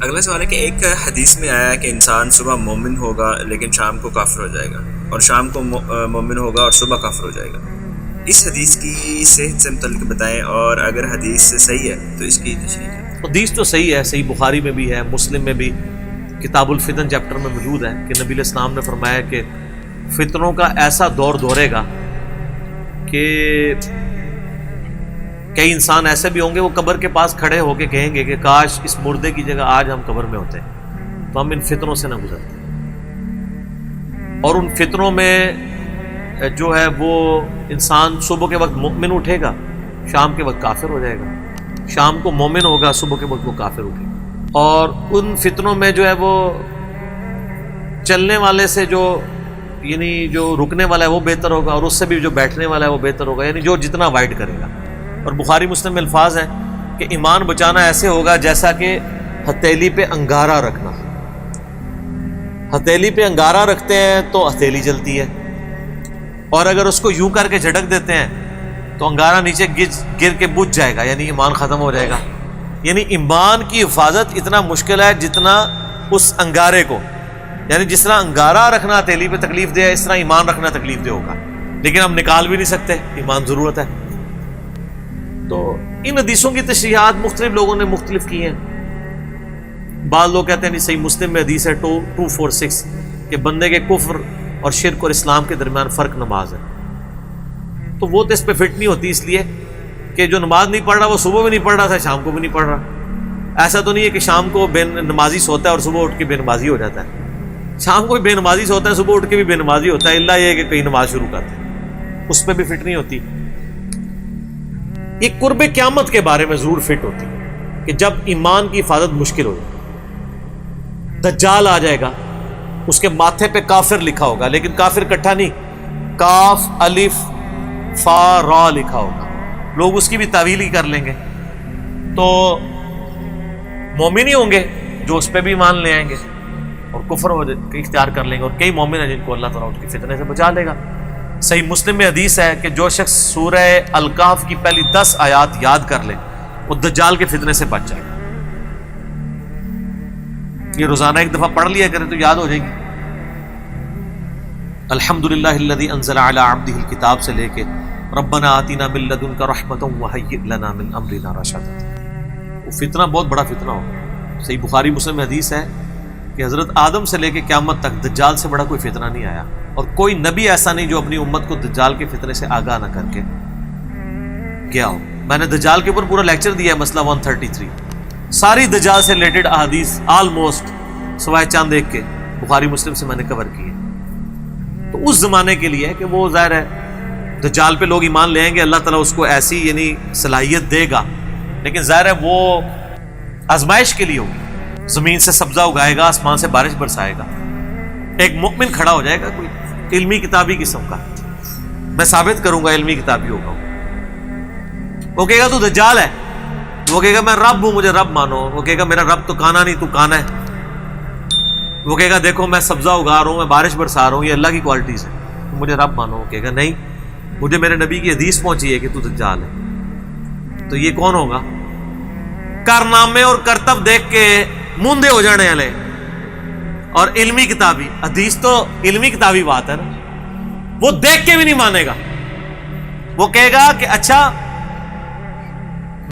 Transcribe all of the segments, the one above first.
اگلا سوال ہے کہ ایک حدیث میں آیا کہ انسان صبح مومن ہوگا لیکن شام کو کافر ہو جائے گا، اور شام کو مومن ہوگا اور صبح کافر ہو جائے گا۔ اس حدیث کی صحت سے متعلق بتائیں، اور اگر حدیث سے صحیح ہے تو اس کی تشریح کریں۔ حدیث تو صحیح ہے، صحیح بخاری میں بھی ہے، مسلم میں بھی کتاب الفتن چیپٹر میں موجود ہے کہ نبی علیہ السلام نے فرمایا کہ فتنوں کا ایسا دور دورے گا کہ کئی انسان ایسے بھی ہوں گے وہ قبر کے پاس کھڑے ہو کے کہیں گے کہ کاش اس مردے کی جگہ آج ہم قبر میں ہوتے تو ہم ان فتنوں سے نہ گزرتے۔ اور ان فتنوں میں جو ہے وہ انسان صبح کے وقت مومن اٹھے گا، شام کے وقت کافر ہو جائے گا، شام کو مومن ہوگا، صبح کے وقت وہ کافر اٹھے گا۔ اور ان فتنوں میں جو ہے وہ چلنے والے سے جو یعنی جو رکنے والا ہے وہ بہتر ہوگا، اور اس سے بھی جو بیٹھنے والا ہے وہ بہتر ہوگا، یعنی جو جتنا وائڈ کرے گا۔ اور بخاری مسلم میں الفاظ ہیں کہ ایمان بچانا ایسے ہوگا جیسا کہ ہتھیلی پہ انگارہ رکھنا۔ ہتھیلی پہ انگارہ رکھتے ہیں تو ہتھیلی جلتی ہے، اور اگر اس کو یوں کر کے جھٹک دیتے ہیں تو انگارہ نیچے گر کے بجھ جائے گا، یعنی ایمان ختم ہو جائے گا۔ یعنی ایمان کی حفاظت اتنا مشکل ہے جتنا اس انگارے کو، یعنی جس طرح انگارہ رکھنا ہتھیلی پہ تکلیف دے اس طرح ایمان رکھنا تکلیف دے ہوگا، لیکن ہم نکال بھی نہیں سکتے، ایمان ضرورت ہے۔ تو ان حدیثوں کی تشریحات مختلف لوگوں نے مختلف کی ہیں۔ بعض لوگ کہتے ہیں صحیح مسلم میں حدیث ہے 246 کہ بندے کے کفر اور شرک اور اسلام کے درمیان فرق نماز ہے، تو وہ تو اس پہ فٹ نہیں ہوتی، اس لیے کہ جو نماز نہیں پڑھ رہا وہ صبح بھی نہیں پڑھ رہا تھا، شام کو بھی نہیں پڑھ رہا۔ ایسا تو نہیں ہے کہ شام کو بے نمازی سوتا ہے اور صبح اٹھ کے بے نمازی ہو جاتا ہے، شام کو بھی بے نمازی سوتا ہے، صبح اٹھ کے بھی بے نمازی ہوتا ہے، اللہ یہ کہ کہیں نماز شروع کرتے ہیں، اس پہ بھی فٹ نہیں ہوتی۔ ایک قرب قیامت کے بارے میں ضرور فٹ ہوتی ہے کہ جب ایمان کی حفاظت مشکل ہو جائے، دجال آ جائے گا، اس کے ماتھے پہ کافر لکھا ہوگا، لیکن کافر کٹھا نہیں، کاف الف فا را لکھا ہوگا، لوگ اس کی بھی تعویل ہی کر لیں گے، تو مومن ہی ہوں گے جو اس پہ بھی ایمان لے آئیں گے اور کفر اختیار کر لیں گے، اور کئی مومن ہیں جن کو اللہ تعالیٰ ان کی فتنے سے بچا لے گا۔ صحیح مسلم میں حدیث ہے کہ جو شخص سورہ الکہف کی پہلی 10 آیات یاد کر لے وہ دجال کے فتنے سے بچ جائے گا۔ یہ روزانہ ایک دفعہ پڑھ لیا کرے تو یاد ہو جائے گی۔ الحمدللہ الذی انزل علی عبدہ الکتاب سے لے کے ربنا آتنا من لدنک رحمۃ وہیئ لنا من امرنا رشدا، وہ فتنہ بہت بڑا فتنہ ہوگا۔ صحیح بخاری مسلم میں حدیث ہے کہ حضرت آدم سے لے کے قیامت تک دجال سے بڑا کوئی فتنہ نہیں آیا، اور کوئی نبی ایسا نہیں جو اپنی امت کو دجال کے فتنے سے آگاہ نہ کر کے گیا ہو۔ میں نے دجال کے اوپر پورا لیکچر دیا ہے، مسئلہ 133، ساری دجال سے ریلیٹڈ احادیث آلموسٹ سوائے چاند ایک کے بخاری مسلم سے میں نے کور کی ہے۔ تو اس زمانے کے لیے کہ وہ ظاہر ہے دجال پہ لوگ ایمان لے آئیں گے، اللہ تعالیٰ اس کو ایسی یعنی صلاحیت دے گا، لیکن ظاہر ہے وہ آزمائش کے لیے ہوگی، زمین سے سبزہ اگائے گا، آسمان سے بارش برسائے گا، ایک مؤمن کھڑا ہو جائے گا کوئی علمی کتابی قسم کا، میں ثابت کروں گا علمی کتابی ہوگا، وہ کہے گا تو دجال ہے، وہ کہے گا میں رب ہوں مجھے رب مانو، وہ کہے گا میرا رب تو کانا نہیں تو کانا ہے، وہ کہے گا دیکھو میں سبزہ اگا رہا ہوں، میں بارش برسا رہا ہوں، یہ اللہ کی کوالٹیز ہے، مجھے رب مانو، وہ کہے گا نہیں مجھے میرے نبی کی حدیث پہنچی ہے کہ تو دجال ہے۔ تو یہ کون ہوگا؟ کارنامے اور کرتب دیکھ کے موندے ہو جانے والے، اور علمی کتابی حدیث تو علمی کتابی بات ہے نا، وہ دیکھ کے بھی نہیں مانے گا، وہ کہے گا کہ اچھا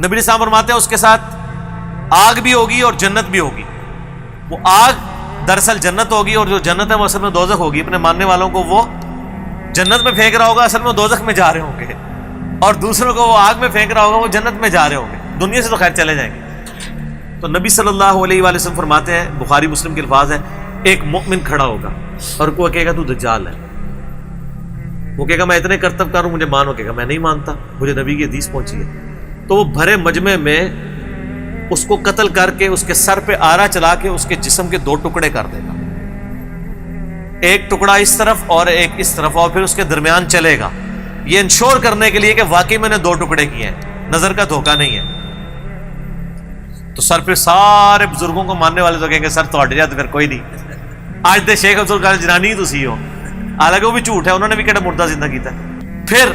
نبی صاحب فرماتے ہیں اس کے ساتھ آگ بھی ہوگی اور جنت بھی ہوگی، وہ آگ دراصل جنت ہوگی، اور جو جنت ہے وہ اصل میں دوزخ ہوگی، اپنے ماننے والوں کو وہ جنت میں پھینک رہا ہوگا، اصل میں وہ دوزخ میں جا رہے ہوں گے، اور دوسروں کو وہ آگ میں پھینک رہا ہوگا، وہ جنت میں جا رہے ہوں گے، دنیا سے تو خیر چلے جائیں گے۔ تو نبی صلی اللہ علیہ وآلہ وسلم فرماتے ہیں، بخاری مسلم کے الفاظ ہیں، ایک مؤمن کھڑا ہوگا اور وہ کہے گا تو دجال ہے، وہ کہے گا میں اتنے کرتب کر ہوں مجھے مانو، کہے گا میں نہیں مانتا، مجھے نبی کی حدیث پہنچی ہے، تو وہ بھرے مجمع میں اس کو قتل کر کے اس کے سر پہ آرا چلا کے اس کے جسم کے 2 ٹکڑے کر دے گا، ایک ٹکڑا اس طرف اور ایک اس طرف، اور پھر اس کے درمیان چلے گا، یہ انشور کرنے کے لیے کہ واقعی میں نے 2 ٹکڑے کیے ہیں، نظر کا دھوکہ نہیں ہے۔ تو سر پہ سارے بزرگوں کو ماننے والے تو کہیں گے سر تھوڑے جا تو پھر کوئی نہیں، آج دے شیخ افضل قادر جیلانی تو سی ہو، حالانکہ وہ بھی جھوٹ ہے، انہوں نے بھی کہنا مردہ زندہ کیتا ہے۔ پھر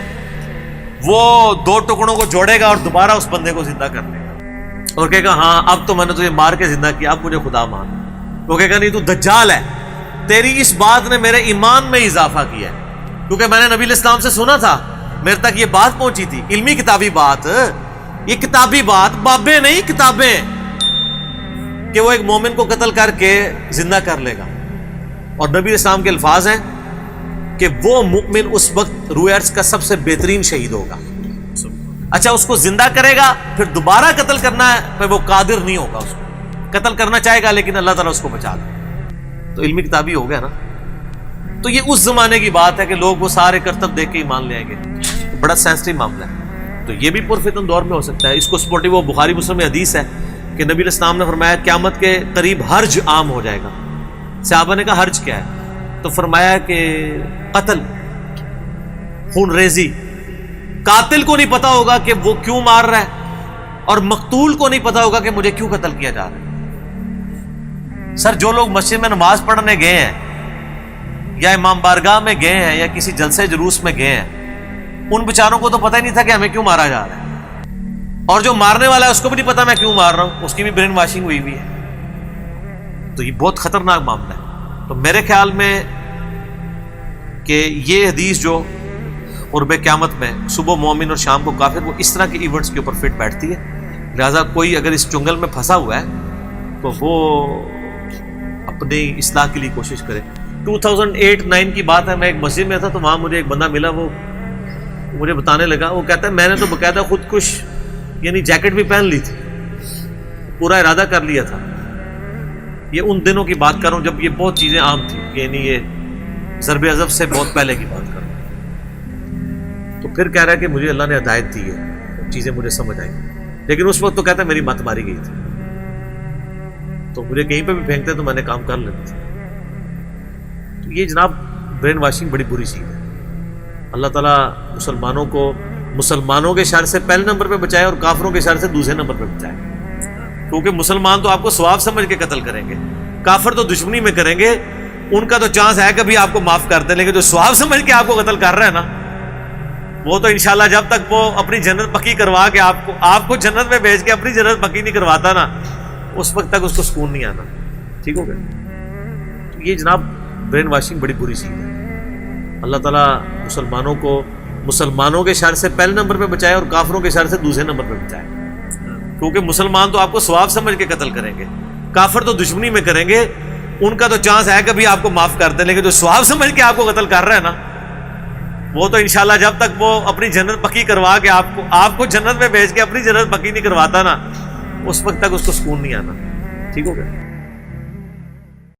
وہ 2 ٹکڑوں کو جوڑے گا اور دوبارہ اس بندے کو زندہ کر دے گا، اور کہے گا ہاں اب تو میں نے تجھے مار کے زندہ کیا، اب مجھے خدا مان۔ وہ کہے گا نہیں تو دجال ہے، تیری اس بات نے میرے ایمان میں اضافہ کیا ہے، کیونکہ میں نے نبی علیہ السلام سے سنا تھا، میرے تک یہ بات پہنچی تھی، علمی کتابی بات، یہ کتابی بات، بابیں نہیں کتابیں، کہ وہ ایک مومن کو قتل کر کے زندہ کر لے گا۔ اور نبی علیہ السلام کے الفاظ ہیں کہ وہ مومن اس وقت روئے ارض کا سب سے بہترین شہید ہوگا۔ اچھا اس کو زندہ کرے گا، پھر دوبارہ قتل کرنا ہے پھر وہ قادر نہیں ہوگا، اس کو قتل کرنا چاہے گا لیکن اللہ تعالیٰ اس کو بچا دے۔ تو علمی کتابی ہو گیا نا۔ تو یہ اس زمانے کی بات ہے کہ لوگ وہ سارے کرتب دیکھ کے ایمان لے آئیں گے، بڑا سینسٹیو معاملہ ہے۔ تو یہ بھی پرفتن دور میں ہو سکتا ہے۔ اس کو سپورٹی وہ بخاری مسلم میں حدیث ہے کہ نبی علیہ السلام نے فرمایا قیامت کے قریب حرج عام ہو جائے گا۔ صحابہ نے کہا حرج کیا ہے؟ تو فرمایا کہ قتل، خون ریزی۔ قاتل کو نہیں پتا ہوگا کہ وہ کیوں مار رہا ہے، اور مقتول کو نہیں پتا ہوگا کہ مجھے کیوں قتل کیا جا رہا ہے۔ سر جو لوگ مسجد میں نماز پڑھنے گئے ہیں یا امام بارگاہ میں گئے ہیں یا کسی جلسے جلوس میں گئے ہیں، ان بیچاروں کو تو پتہ ہی نہیں تھا کہ ہمیں کیوں مارا جا رہا ہے، اور جو مارنے والا ہے اس کو بھی نہیں پتا میں کیوں مار رہا ہوں، اس کی بھی برین واشنگ ہوئی ہوئی ہے۔ تو یہ بہت خطرناک معاملہ ہے۔ تو میرے خیال میں کہ یہ حدیث جو قرب قیامت میں صبح مومن اور شام کو کافر، وہ اس طرح کے ایونٹس کے اوپر فٹ بیٹھتی ہے۔ لہٰذا کوئی اگر اس چنگل میں پھنسا ہوا ہے تو وہ اپنی اصلاح کے لیے کوشش کرے۔ 2008-9 کی بات ہے، میں ایک مسجد میں تھا تو وہاں مجھے ایک بندہ ملا، وہ مجھے بتانے لگا، وہ کہتا ہے میں نے تو باقاعدہ خودکش یعنی جیکٹ بھی پہن لی تھی، پورا ارادہ کر لیا تھا۔ یہ ان دنوں کی بات کر رہا ہوں جب یہ بہت چیزیں عام تھیں، یعنی یہ ضرب عضب سے بہت پہلے کی بات کر رہا ہوں۔ تو پھر کہہ رہا ہے کہ مجھے اللہ نے ہدایت دی ہے، چیزیں مجھے سمجھ آئیں، لیکن اس وقت تو کہتا ہے میری مت ماری گئی تھی، تو مجھے کہیں پہ بھی پھینکتے تو میں نے کام کر لیتا تھا۔ تو یہ جناب برین واشنگ بڑی بری چیز ہے۔ اللہ تعالیٰ مسلمانوں کو مسلمانوں کے شر سے پہلے نمبر پہ بچائے اور کافروں کے شر سے دوسرے نمبر پہ بچائے، کیونکہ مسلمان تو آپ کو ثواب سمجھ کے قتل کریں گے، کافر تو دشمنی میں کریں گے، ان کا تو چانس ہے کبھی آپ کو معاف کر دیں، لیکن جو ثواب سمجھ کے آپ کو قتل کر رہا ہے نا، وہ تو انشاءاللہ جب تک وہ اپنی جنت پکی کروا کے آپ کو جنت میں بھیج کے اپنی جنت پکی نہیں کرواتا نا، اس وقت تک اس کو سکون نہیں آنا۔ ٹھیک ہو گیا؟ یہ جناب برین واشنگ بڑی بری چیز ہے۔ اللہ تعالیٰ مسلمانوں کو مسلمانوں کے شر سے پہلے نمبر پہ بچائے اور کافروں کے شر سے دوسرے نمبر پہ بچائے، کیونکہ مسلمان تو آپ کو ثواب سمجھ کے قتل کریں گے، کافر تو دشمنی میں کریں گے، ان کا تو چانس ہے کبھی آپ کو معاف کر دیں، لیکن جو ثواب سمجھ کے آپ کو قتل کر رہا ہے نا، وہ تو انشاءاللہ جب تک وہ اپنی جنت پکی کروا کے آپ کو جنت میں بھیج کے اپنی جنت پکی نہیں کرواتا نا، اس وقت تک اس کو سکون نہیں آنا۔ ٹھیک ہو گیا؟